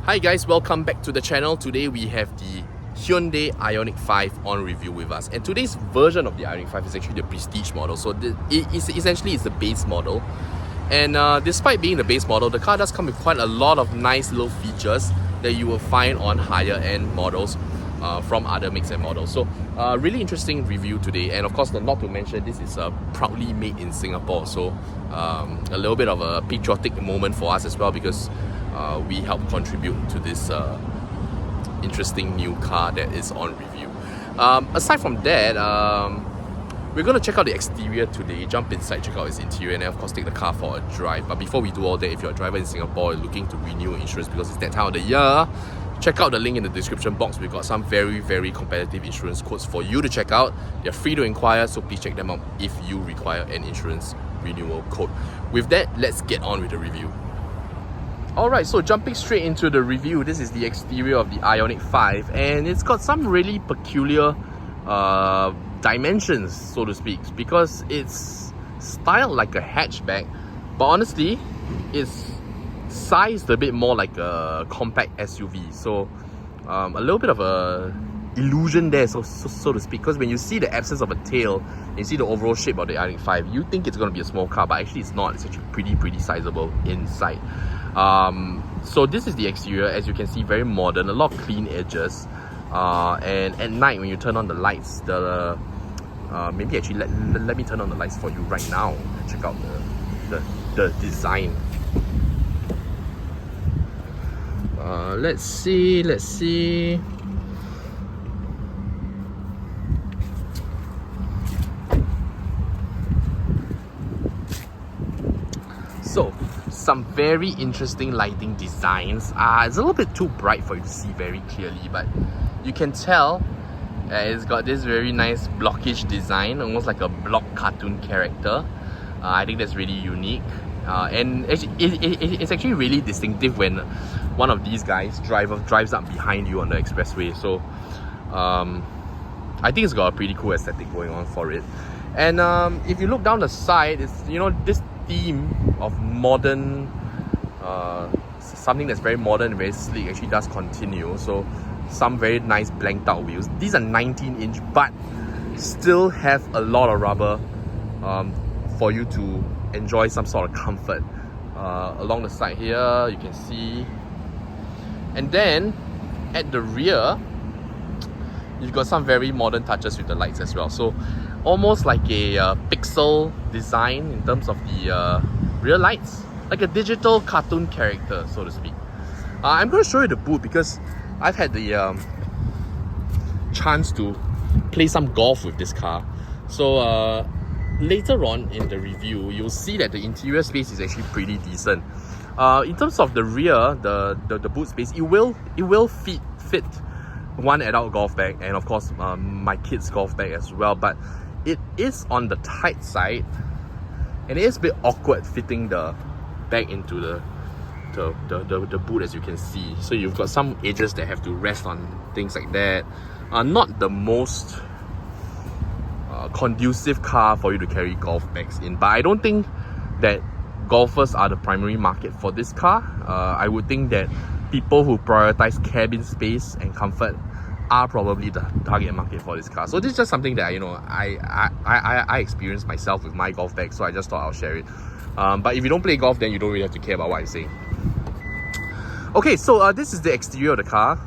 Hi guys, welcome back to the channel. Today we have the Hyundai Ioniq 5 on review with us, and today's version of the Ioniq 5 is actually the prestige model. So essentially it's the base model, and despite being the base model, the car does come with quite a lot of nice little features that you will find on higher end models from other makes and models. So really interesting review today, and of course not to mention this is proudly made in Singapore, so a little bit of a patriotic moment for us as well, because we help contribute to this interesting new car that is on review. Aside from that, we're going to check out the exterior today, jump inside, check out its interior, and then of course take the car for a drive. But before we do all that, if you're a driver in Singapore looking to renew your insurance because it's that time of the year, check out the link in the description box. We've got some very competitive insurance quotes for you to check out. They're free to inquire, so please check them out if you require an insurance renewal quote. With that, let's get on with the review. Alright, so jumping straight into the review, this is the exterior of the Ioniq 5, and it's got some really peculiar dimensions, so to speak, because it's styled like a hatchback, but honestly, it's sized a bit more like a compact SUV. So a little bit of a illusion there, so to speak, because when you see the absence of a tail, you see the overall shape of the Ioniq 5, you think it's going to be a small car, but actually it's not. It's actually pretty sizable inside. So this is the exterior. As you can see, very modern, a lot of clean edges, and at night when you turn on the lights, maybe actually let me turn on the lights for you right now and check out the design. Let's see. So, some very interesting lighting designs. It's a little bit too bright for you to see very clearly, but you can tell it's got this very nice blockish design, almost like a block cartoon character. I think that's really unique, and it's actually really distinctive when one of these guys drives up behind you on the expressway. So I think it's got a pretty cool aesthetic going on for it. And if you look down the side, it's, you know, this theme of modern, something that's very modern and very sleek actually does continue. So some very nice blanked out wheels. These are 19-inch, but still have a lot of rubber for you to enjoy some sort of comfort. Along the side here, you can see. And then at the rear, you've got some very modern touches with the lights as well. So almost like a pixel design in terms of the rear lights, like a digital cartoon character, so to speak. I'm going to show you the boot because I've had the chance to play some golf with this car. So later on in the review, you'll see that the interior space is actually pretty decent. In terms of the rear, the boot space, it will fit one adult golf bag, and of course my kids' golf bag as well, but it is on the tight side, and it is a bit awkward fitting the bag into the boot, as you can see. So you've got some edges that have to rest on things like that. Not the most conducive car for you to carry golf bags in, but I don't think that golfers are the primary market for this car. I would think that people who prioritize cabin space and comfort are probably the target market for this car. So this is just something that, you know, I experienced myself with my golf bag, so I just thought I'll share it. But if you don't play golf, then you don't really have to care about what I'm saying. Okay, so this is the exterior of the car.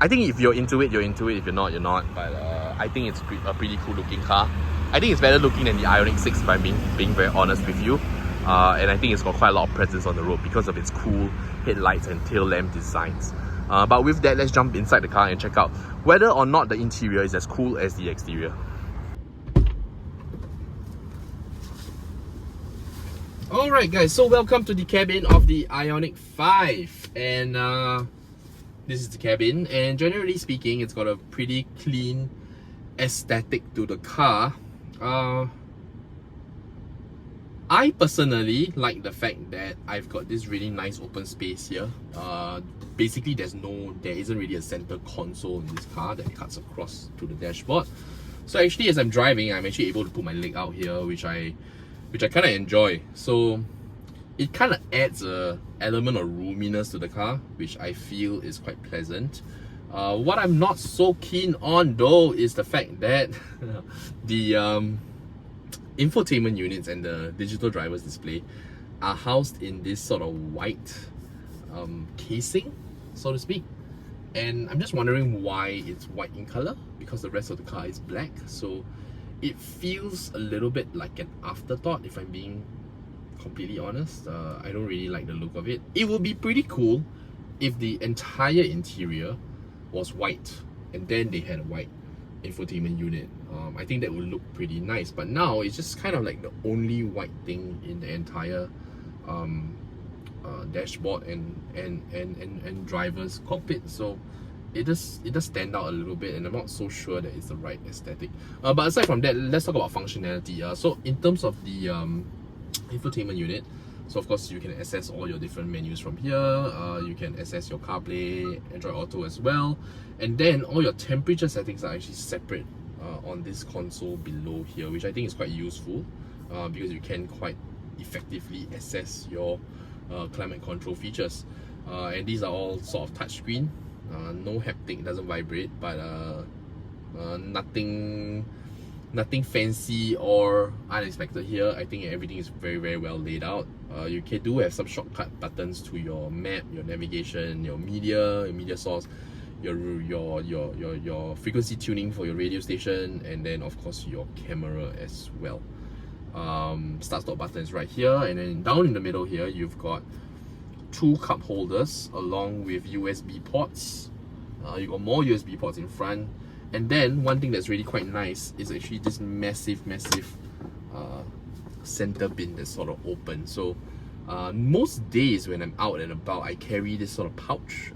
I think if you're into it, you're into it. If you're not, you're not. But I think it's a pretty cool looking car. I think it's better looking than the Ioniq 6, if I'm being very honest with you. And I think it's got quite a lot of presence on the road because of its cool headlights and tail lamp designs. But with that, let's jump inside the car and check out whether or not the interior is as cool as the exterior. Alright guys, so welcome to the cabin of the Ioniq 5, and this is the cabin, and generally speaking it's got a pretty clean aesthetic to the car. I personally like the fact that I've got this really nice open space here. Basically there isn't really a center console in this car that cuts across to the dashboard. So actually as I'm driving, I'm actually able to put my leg out here, which I kind of enjoy. So it kind of adds a element of roominess to the car, which I feel is quite pleasant. What I'm not so keen on though is the fact that the infotainment units and the digital driver's display are housed in this sort of white casing, so to speak. And I'm just wondering why it's white in color, because the rest of the car is black. So it feels a little bit like an afterthought, if I'm being completely honest. I don't really like the look of it. It would be pretty cool if the entire interior was white and then they had a white infotainment unit. I think that would look pretty nice, but now it's just kind of like the only white thing in the entire dashboard and driver's cockpit. So it does stand out a little bit, and I'm not so sure that it's the right aesthetic. But aside from that, let's talk about functionality. So in terms of the infotainment unit, so of course you can access all your different menus from here. You can access your CarPlay, Android Auto as well, and then all your temperature settings are actually separate on this console below here, which I think is quite useful because you can quite effectively access your climate control features. And these are all sort of touchscreen. No haptic, doesn't vibrate, but nothing fancy or unexpected here. I think everything is very well laid out. You do have some shortcut buttons to your map, your navigation, your media source, your frequency tuning for your radio station, and then of course your camera as well. Start stop button is right here, and then down in the middle here you've got 2 cup holders along with USB ports. You got more USB ports in front, and then one thing that's really quite nice is actually this massive center bin that's sort of open. So most days when I'm out and about, I carry this sort of pouch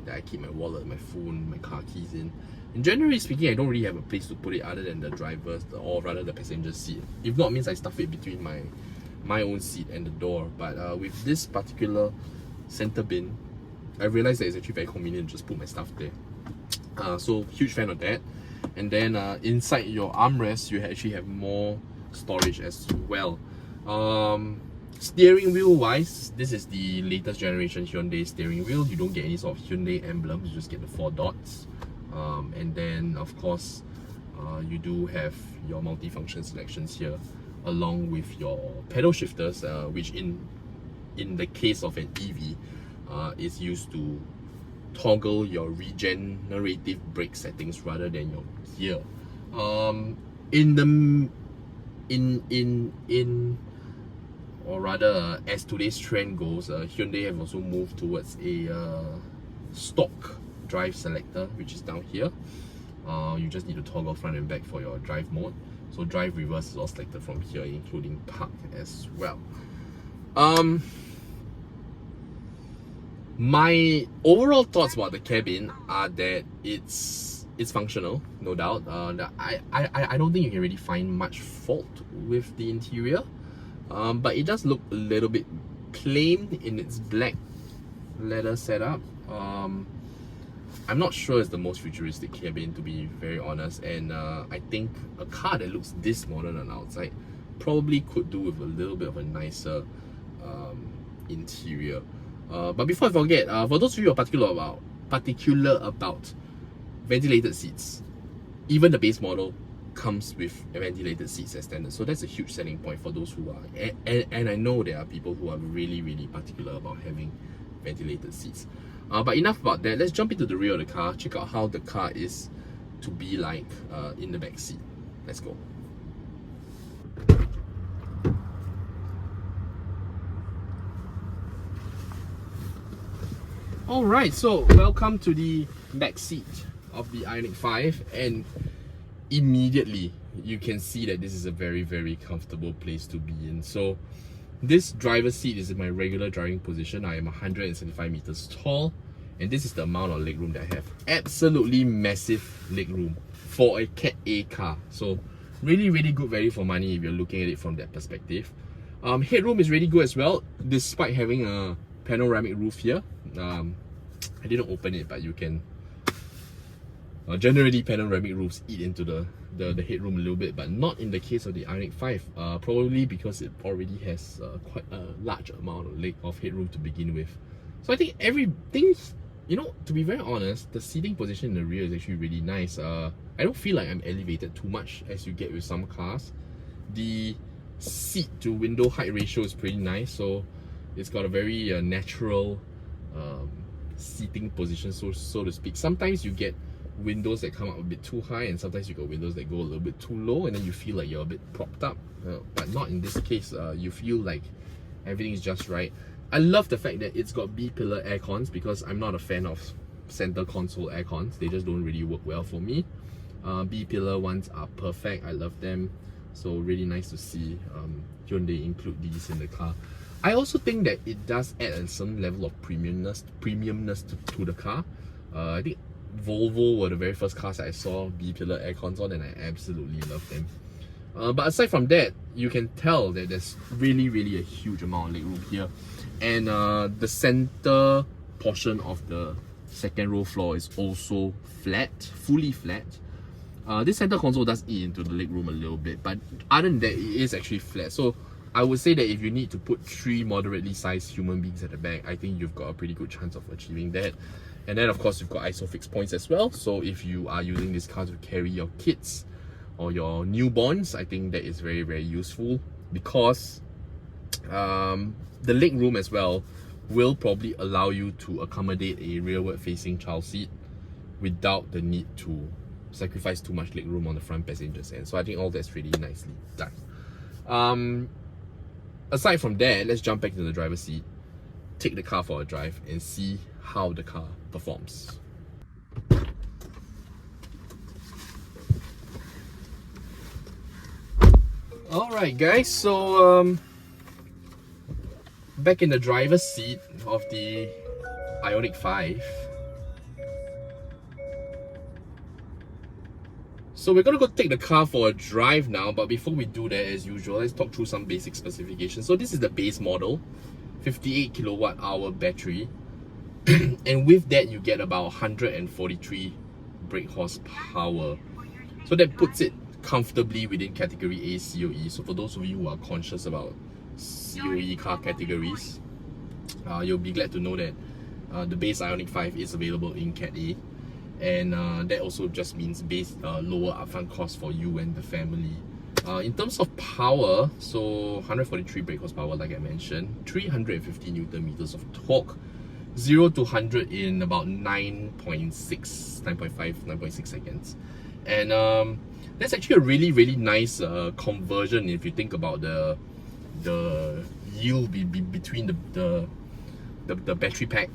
that I keep my wallet, my phone, my car keys in. And generally speaking, I don't really have a place to put it other than the driver's, or rather the passenger seat. If not, means I stuff it between my own seat and the door. But with this particular center bin, I realized that it's actually very convenient to just put my stuff there. So huge fan of that. And then inside your armrest, you actually have more storage as well. Steering wheel wise, this is the latest generation Hyundai steering wheel. You don't get any sort of Hyundai emblems, you just get the 4 dots. And then of course you do have your multifunction selections here, along with your pedal shifters, which in the case of an EV is used to toggle your regenerative brake settings rather than your gear. Or rather, as today's trend goes, Hyundai have also moved towards a stock drive selector, which is down here. You just need to toggle front and back for your drive mode. So drive, reverse is all selected from here, including park as well. My overall thoughts about the cabin are that it's functional, no doubt. I don't think you can really find much fault with the interior, but it does look a little bit plain in its black leather setup. I'm not sure it's the most futuristic cabin, to be very honest, and I think a car that looks this modern on the outside probably could do with a little bit of a nicer interior. But before I forget, for those of you who are particular about ventilated seats, even the base model comes with ventilated seats as standard. So that's a huge selling point for those who are, and I know there are people who are really particular about having ventilated seats. But enough about that. Let's jump into the rear of the car, check out how the car is to be like in the back seat. Let's go. Alright, so welcome to the back seat of the Ioniq 5, and immediately you can see that this is a very comfortable place to be in. So this driver's seat is in my regular driving position. I am 175 meters tall, and this is the amount of legroom that I have. Absolutely massive legroom for a CAT A car. So really good value for money if you're looking at it from that perspective. Headroom is really good as well, despite having a panoramic roof here. I didn't open it, but you can Generally, panoramic roofs eat into the headroom a little bit, but not in the case of the Ioniq 5. Probably because it already has quite a large amount of headroom to begin with. So I think everything, you know, to be very honest, the seating position in the rear is actually really nice. I don't feel like I'm elevated too much as you get with some cars. The seat to window height ratio is pretty nice, so it's got a very natural seating position, so to speak. Sometimes you get windows that come up a bit too high, and sometimes you got windows that go a little bit too low, and then you feel like you're a bit propped up. But not in this case. You feel like everything is just right. I love the fact that it's got B-pillar air cons, because I'm not a fan of center console air cons. They just don't really work well for me. B-pillar ones are perfect. I love them. So really nice to see Hyundai include these in the car. I also think that it does add a certain level of premiumness to the car. I think Volvo were the very first cars I saw B-pillar air cons on, and I absolutely love them. But aside from that, you can tell that there's really a huge amount of legroom here, and the center portion of the second row floor is also flat, fully flat. This center console does eat into the legroom a little bit, but other than that, it is actually flat. So I would say that if you need to put 3 moderately sized human beings at the back, I think you've got a pretty good chance of achieving that. And then of course you've got ISOFIX points as well. So if you are using this car to carry your kids or your newborns, I think that is very useful, because the legroom as well will probably allow you to accommodate a rearward facing child seat without the need to sacrifice too much legroom on the front passenger's end. So I think all that's really nicely done. Aside from that, let's jump back to the driver's seat, take the car for a drive, and see how the car performs. Alright guys, so back in the driver's seat of the Ioniq 5. So we're gonna go take the car for a drive now, but before we do that, as usual, let's talk through some basic specifications. So this is the base model, 58 kilowatt hour battery, and with that you get about 143 brake horsepower. So that puts it comfortably within category A COE. So for those of you who are conscious about COE car categories, you'll be glad to know that the base Ioniq 5 is available in CAT A. And that also just means lower upfront cost for you and the family. In terms of power, so 143 brake horsepower, like I mentioned, 350 Newton meters of torque, 0 to 100 in about 9.5, 9.6 seconds. And that's actually a really nice conversion if you think about the yield between the battery pack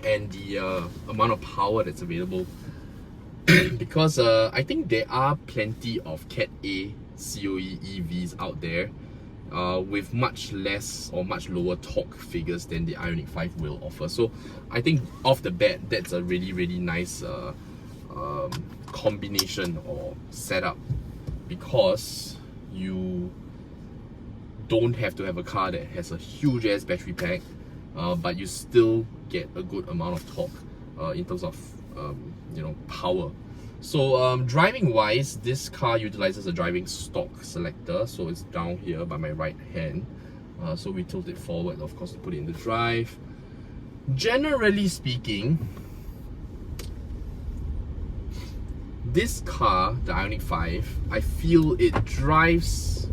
and the amount of power that's available. Because I think there are plenty of CAT A COE EVs out there with much less or much lower torque figures than the Ioniq 5 will offer. So I think off the bat, that's a really nice combination or setup, because you don't have to have a car that has a huge ass battery pack, but you still get a good amount of torque in terms of you know, power. So driving wise, this car utilizes a driving stock selector, so it's down here by my right hand. So we tilt it forward, of course, to put it in the drive. Generally speaking, this car, the Ioniq 5, I feel it drives,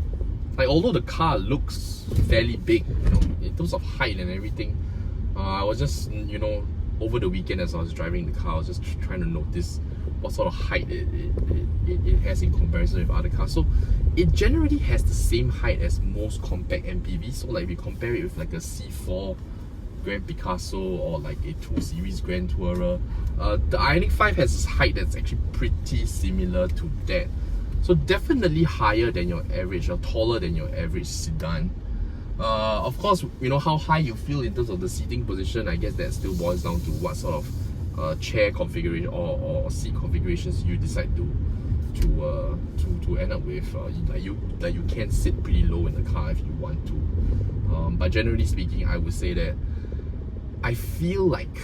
like, although the car looks fairly big, you know, in terms of height and everything. I was just, you know, over the weekend as I was driving the car, I was just trying to notice what sort of height it has in comparison with other cars. So it generally has the same height as most compact MPVs. So like if you compare it with like a C4 Grand Picasso or like a 2 Series Grand Tourer, the Ioniq 5 has this height that's actually pretty similar to that. So definitely higher than your average, or taller than your average sedan. Of course, you know, how high you feel in terms of the seating position, I guess that still boils down to what sort of chair configuration or seat configurations you decide to end up with. Like you can sit pretty low in the car if you want to. But generally speaking, I would say that I feel like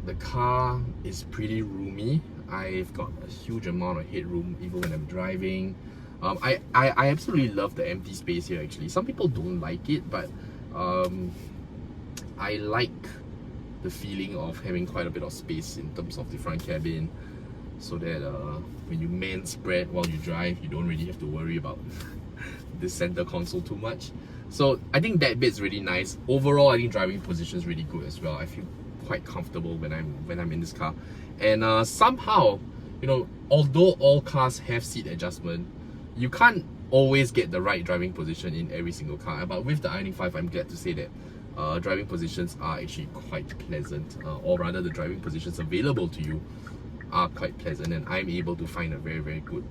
the car is pretty roomy. I've got a huge amount of headroom even when I'm driving. I absolutely love the empty space here actually. Some people don't like it, but I like the feeling of having quite a bit of space in terms of the front cabin, so that when you man spread while you drive, you don't really have to worry about the center console too much. So I think that bit's really nice. Overall, I think driving position is really good as well. I feel quite comfortable when I'm in this car. And somehow, you know, although all cars have seat adjustment, you can't always get the right driving position in every single car. But with the Ioniq 5, I'm glad to say that driving positions are actually quite pleasant, or rather the driving positions available to you are quite pleasant, and I'm able to find a very, very good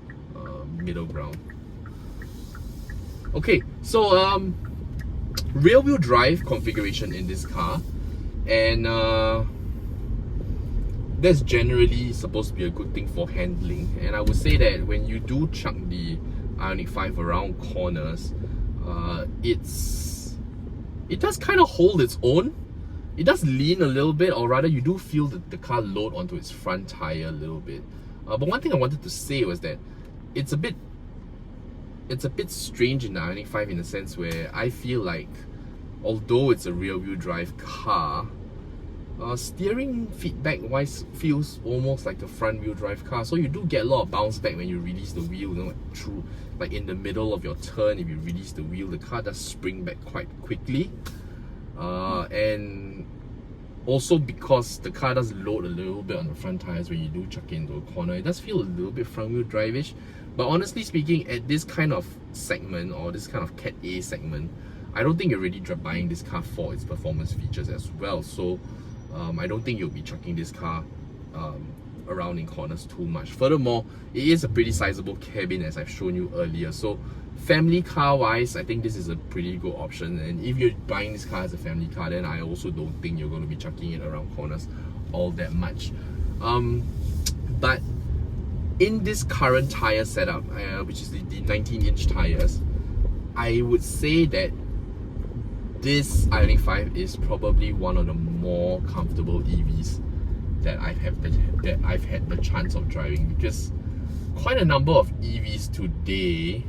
middle ground. Okay, so rear wheel drive configuration in this car, and that's generally supposed to be a good thing for handling. And I would say that when you do chuck the Ioniq 5 around corners, it does kind of hold its own. It does lean a little bit, or rather you do feel the car load onto its front tire a little bit. But one thing I wanted to say was that it's a bit strange in the Ioniq 5 in the sense where I feel like, although it's a rear wheel drive car, steering feedback wise feels almost like a front wheel drive car. So you do get a lot of bounce back when you release the wheel, you know, through, like in the middle of your turn. If you release the wheel, the car does spring back quite quickly, and also because the car does load a little bit on the front tires when you do chuck it into a corner, it does feel a little bit front wheel drive-ish. But honestly speaking, at this kind of segment, or this kind of CAT A segment, I don't think you're really buying this car for its performance features as well. So I don't think you'll be chucking this car around in corners too much. Furthermore, it is a pretty sizable cabin, as I've shown you earlier. So family car wise, I think this is a pretty good option. And if you're buying this car as a family car, then I also don't think you're going to be chucking it around corners all that much. But in this current tire setup, which is the 19-inch tires, I would say that this Ioniq 5 is probably one of the more comfortable EVs that I've had the chance of driving, because quite a number of EVs today,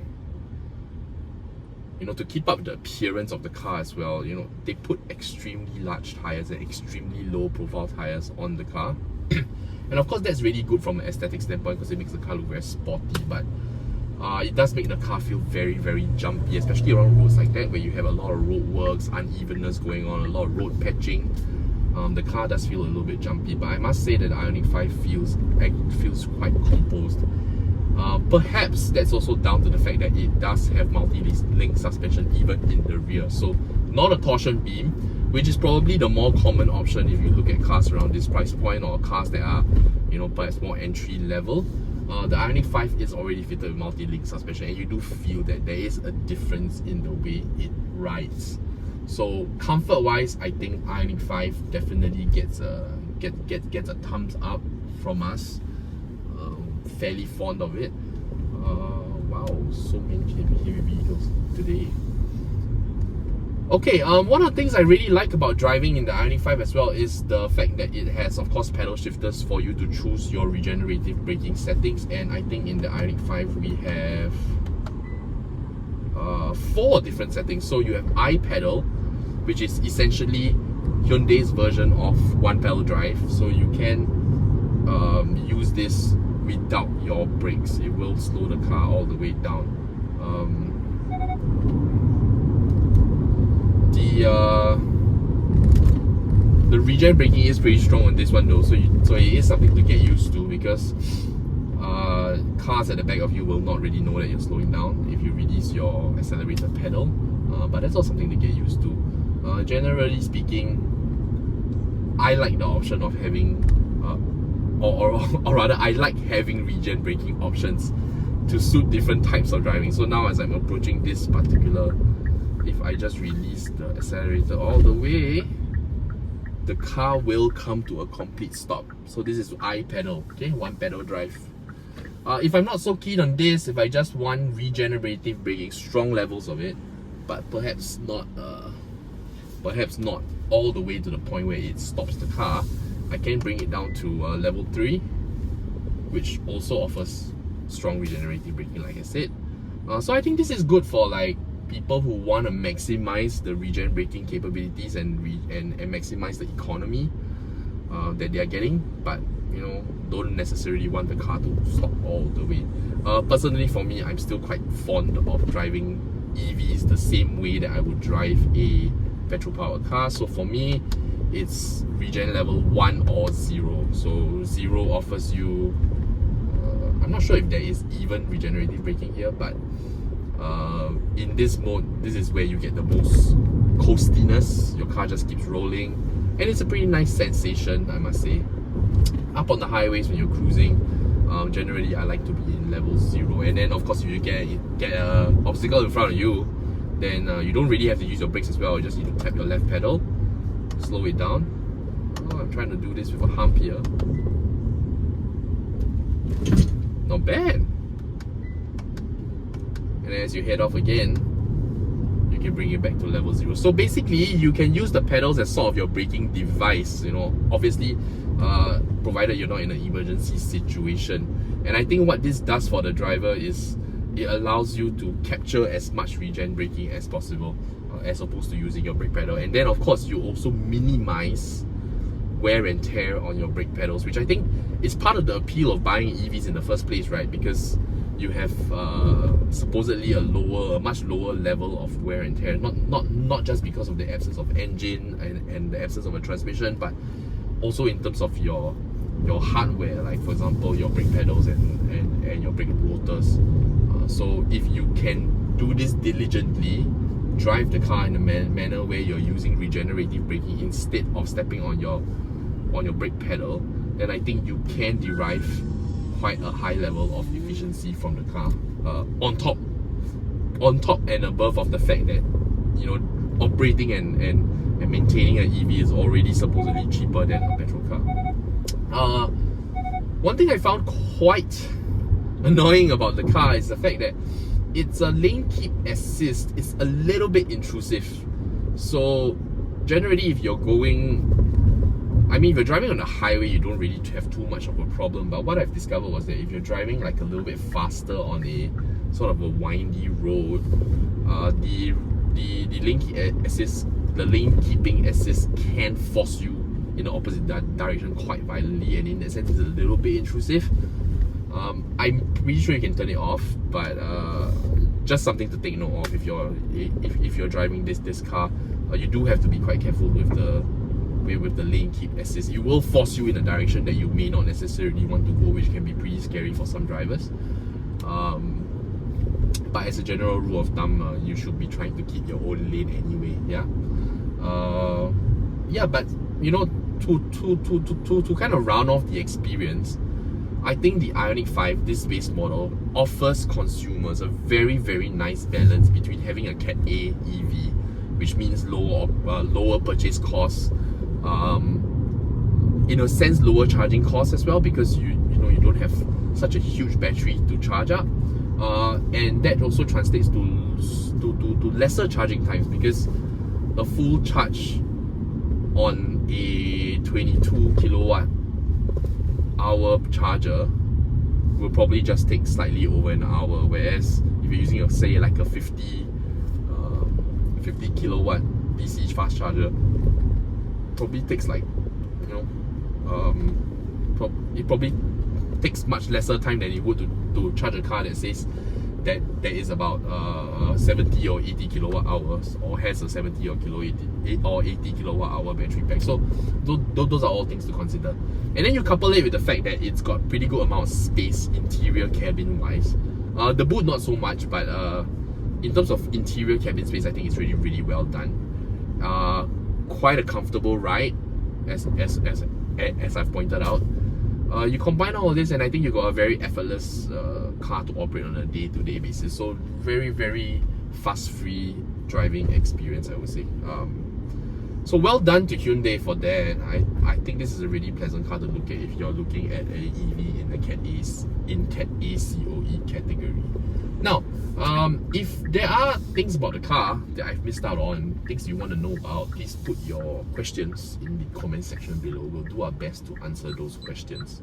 you know, to keep up the appearance of the car as well, you know, they put extremely large tires and extremely low profile tires on the car. And of course that's really good from an aesthetic standpoint because it makes the car look very sporty, but it does make the car feel very, very jumpy, especially around roads like that where you have a lot of road works, unevenness going on, a lot of road patching. The car does feel a little bit jumpy, but I must say that the Ioniq 5 feels quite composed. Perhaps that's also down to the fact that it does have multi-link suspension even in the rear. So not a torsion beam, which is probably the more common option if you look at cars around this price point, or cars that are, you know, perhaps more entry level. The Ioniq 5 is already fitted with multi-link suspension, and you do feel that there is a difference in the way it rides. So comfort wise, I think Ioniq 5 definitely gets a thumbs up from us. Fairly fond of it. Wow, so many heavy vehicles today. Okay, one of the things I really like about driving in the Ioniq 5 as well is the fact that it has, of course, pedal shifters for you to choose your regenerative braking settings. And I think in the Ioniq 5 we have 4 different settings. So you have iPedal, which is essentially Hyundai's version of one pedal drive. So you can use this without your brakes. It will slow the car all the way down. The regen braking is pretty strong on this one though, so it is something to get used to, because cars at the back of you will not really know that you're slowing down if you release your accelerator pedal. But that's also something to get used to. Generally speaking, I like the option of having or rather I like having regen braking options to suit different types of driving. So now as I'm approaching this particular, if I just release the accelerator all the way, the car will come to a complete stop. So this is iPedal, okay, one pedal drive. If I'm not so keen on this, if I just want regenerative braking, strong levels of it, but perhaps not all the way to the point where it stops the car, I can bring it down to level 3. which also offers strong regenerative braking, like I said. So I think this is good for like people who want to maximize the regen braking capabilities and maximize the economy that they are getting, but you know, don't necessarily want the car to stop all the way. Personally, for me, I'm still quite fond of driving EVs the same way that I would drive a petrol powered car. So for me, it's regen level 1 or 0. So 0 offers you, I'm not sure if there is even regenerative braking here, but in this mode, this is where you get the most coastiness. Your car just keeps rolling, and it's a pretty nice sensation, I must say. Up on the highways when you're cruising, generally I like to be in level 0. And then of course, if you get an obstacle in front of you, then you don't really have to use your brakes as well. You just need to tap your left pedal, slow it down. Oh, I'm trying to do this with a hump here. Not bad. And as you head off again, you can bring it back to level 0. So basically, you can use the pedals as sort of your braking device, you know, obviously, provided you're not in an emergency situation. And I think what this does for the driver is it allows you to capture as much regen braking as possible, as opposed to using your brake pedal. And then of course, you also minimize wear and tear on your brake pedals, which I think is part of the appeal of buying EVs in the first place, right? Because you have supposedly a much lower level of wear and tear, not just because of the absence of engine and the absence of a transmission, but also in terms of your hardware, like for example your brake pedals and your brake rotors. So if you can do this diligently, drive the car in a manner where you're using regenerative braking instead of stepping on your brake pedal, then I think you can derive quite a high level of efficiency from the car, on top and above of the fact that, you know, operating and maintaining an EV is already supposedly cheaper than a petrol car. One thing I found quite annoying about the car is the fact that it's a lane keep assist. It's a little bit intrusive. So generally, if you're driving on the highway, you don't really have too much of a problem. But what I've discovered was that if you're driving like a little bit faster on a sort of a windy road, the lane keeping assist can force you in the opposite direction quite violently, and in that sense, it's a little bit intrusive. I'm pretty sure you can turn it off, but just something to take note of if you're driving this car. You do have to be quite careful with the lane keep assist. It will force you in a direction that you may not necessarily want to go, which can be pretty scary for some drivers. But as a general rule of thumb, you should be trying to keep your own lane anyway. Yeah, but you know, to kind of round off the experience, I think the Ioniq 5, this base model, offers consumers a very, very nice balance between having a CAT A EV, which means lower purchase costs, in a sense lower charging costs as well, because you don't have such a huge battery to charge up, and that also translates to lesser charging times, because a full charge on a 22 kilowatt hour charger will probably just take slightly over an hour, whereas if you're using say like a 50 kilowatt DC fast charger, probably takes like, you know, it probably takes much lesser time than it would to charge a car that says that is about 70 or 80 kilowatt hours, or has a 70 or 80 kilowatt hour battery pack. So those are all things to consider. And then you couple it with the fact that it's got pretty good amount of space interior cabin wise. The boot not so much, but in terms of interior cabin space, I think it's really, really well done. Quite a comfortable ride, as I've pointed out. You combine all of this, and I think you got a very effortless car to operate on a day-to-day basis. So very, very fuss-free driving experience, I would say. So well done to Hyundai for that. I think this is a really pleasant car to look at if you're looking at a EV in the CAT A COE category. Now, if there are things about the car that I've missed out on, things you want to know about, please put your questions in the comment section below. We'll do our best to answer those questions.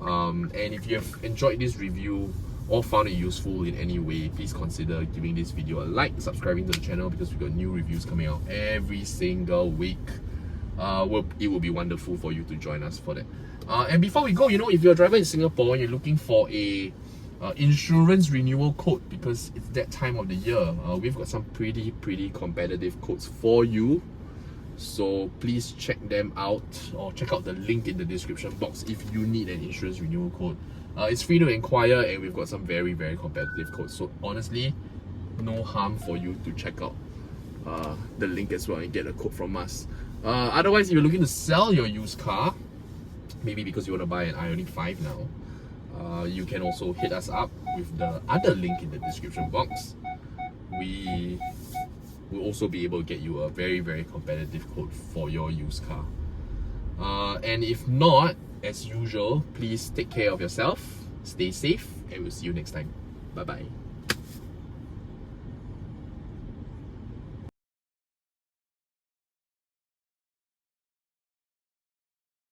And if you have enjoyed this review or found it useful in any way, please consider giving this video a like, subscribing to the channel, because we've got new reviews coming out every single week. It will be wonderful for you to join us for that. And before we go, if you're a driver in Singapore and you're looking for a insurance renewal quote, because it's that time of the year, we've got some pretty competitive quotes for you. So please check them out, or check out the link in the description box if you need an insurance renewal quote. It's free to inquire, and we've got some very competitive quotes. So honestly, no harm for you to check out the link as well and get a quote from us. Otherwise, if you're looking to sell your used car, maybe because you want to buy an Ioniq 5 now, you can also hit us up with the other link in the description box. We will also be able to get you a very competitive quote for your used car. And if not, as usual, please take care of yourself, stay safe, and we'll see you next time. Bye bye.